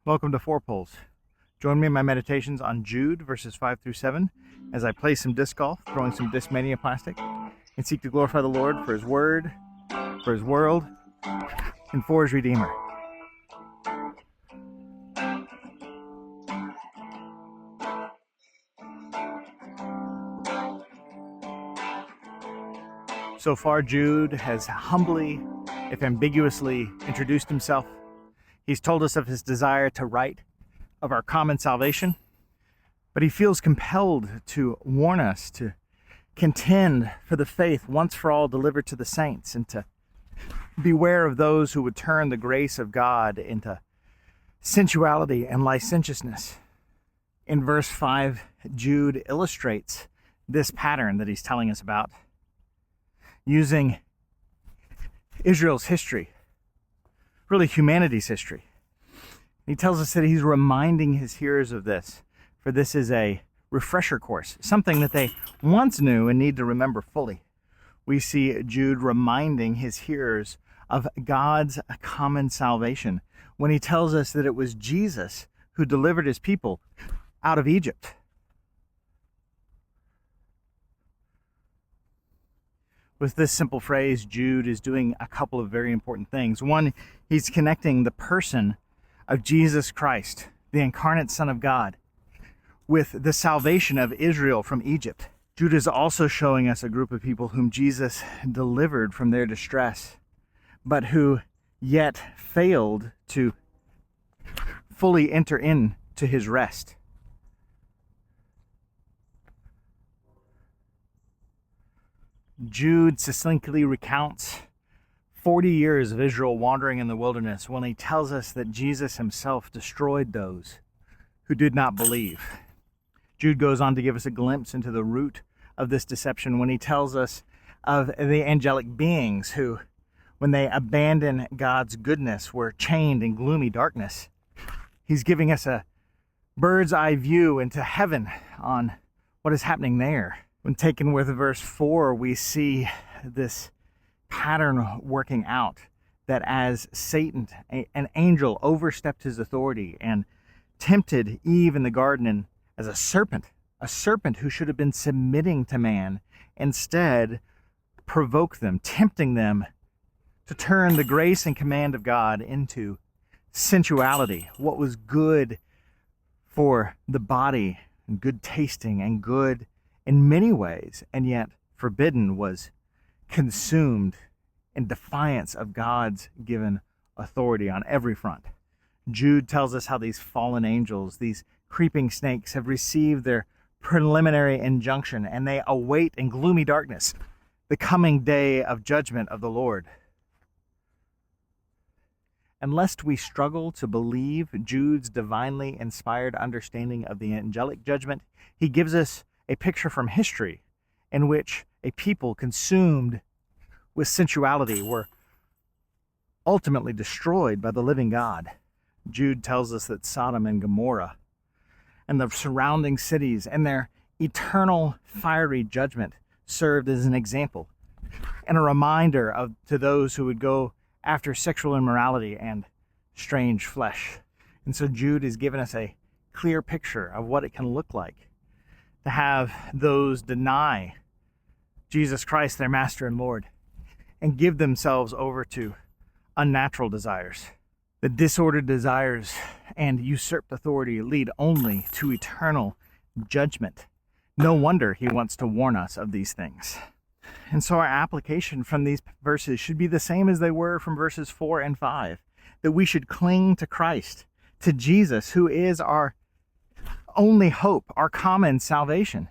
Welcome to Four Poles. Join me in my meditations on Jude, verses 5 through 7, as I play some disc golf, throwing some Discmania plastic, and seek to glorify the Lord for His Word, for His world, and for His Redeemer. So far, Jude has humbly, if ambiguously, introduced himself. He's told us of his desire to write of our common salvation, but he feels compelled to warn us to contend for the faith once for all delivered to the saints, and to beware of those who would turn the grace of God into sensuality and licentiousness. In verse 5, Jude illustrates this pattern that he's telling us about using Israel's history, really humanity's history. He tells us that he's reminding his hearers of this, for this is a refresher course, something that they once knew and need to remember fully. We see Jude reminding his hearers of God's common salvation when he tells us that it was Jesus who delivered his people out of Egypt. With this simple phrase, Jude is doing a couple of very important things. One, he's connecting the person of Jesus Christ, the incarnate Son of God, with the salvation of Israel from Egypt. Jude is also showing us a group of people whom Jesus delivered from their distress, but who yet failed to fully enter into his rest. Jude succinctly recounts 40 years of Israel wandering in the wilderness when he tells us that Jesus himself destroyed those who did not believe. Jude goes on to give us a glimpse into the root of this deception when he tells us of the angelic beings who, when they abandoned God's goodness, were chained in gloomy darkness. He's giving us a bird's eye view into heaven on what is happening there. When taken with verse 4, we see this pattern working out, that as Satan, an angel, overstepped his authority and tempted Eve in the garden as a serpent who should have been submitting to man, instead provoked them, tempting them to turn the grace and command of God into sensuality, what was good for the body and good tasting and good in many ways, and yet forbidden, was consumed in defiance of God's given authority on every front. Jude tells us how these fallen angels, these creeping snakes, have received their preliminary injunction, and they await in gloomy darkness the coming day of judgment of the Lord. And lest we struggle to believe Jude's divinely inspired understanding of the angelic judgment, he gives us a picture from history in which a people consumed with sensuality were ultimately destroyed by the living God. Jude tells us that Sodom and Gomorrah and the surrounding cities and their eternal fiery judgment served as an example and a reminder to those who would go after sexual immorality and strange flesh. And so Jude has given us a clear picture of what it can look like to have those deny Jesus Christ, their Master and Lord, and give themselves over to unnatural desires. The disordered desires and usurped authority lead only to eternal judgment. No wonder he wants to warn us of these things. And so our application from these verses should be the same as they were from verses 4 and 5, that we should cling to Christ, to Jesus, who is our only hope, our common salvation,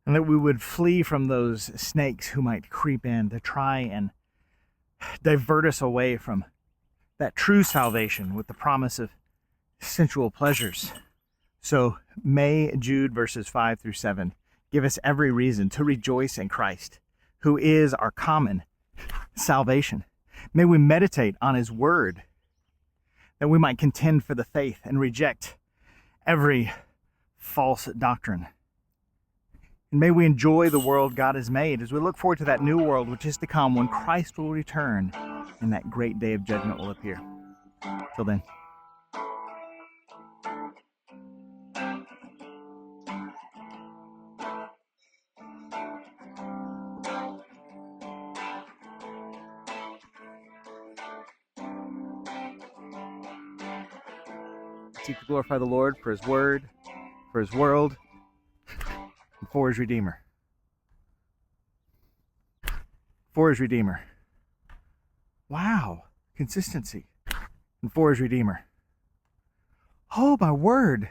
and that we would flee from those snakes who might creep in to try and divert us away from that true salvation with the promise of sensual pleasures. So may Jude verses 5 through 7 give us every reason to rejoice in Christ, who is our common salvation. May we meditate on his word, that we might contend for the faith and reject every false doctrine. And may we enjoy the world God has made as we look forward to that new world which is to come when Christ will return and that great day of judgment will appear. Till then. seek to glorify the Lord for his word, for his world, and for his Redeemer. For his Redeemer. Wow. Consistency. And for his Redeemer. Oh, my word.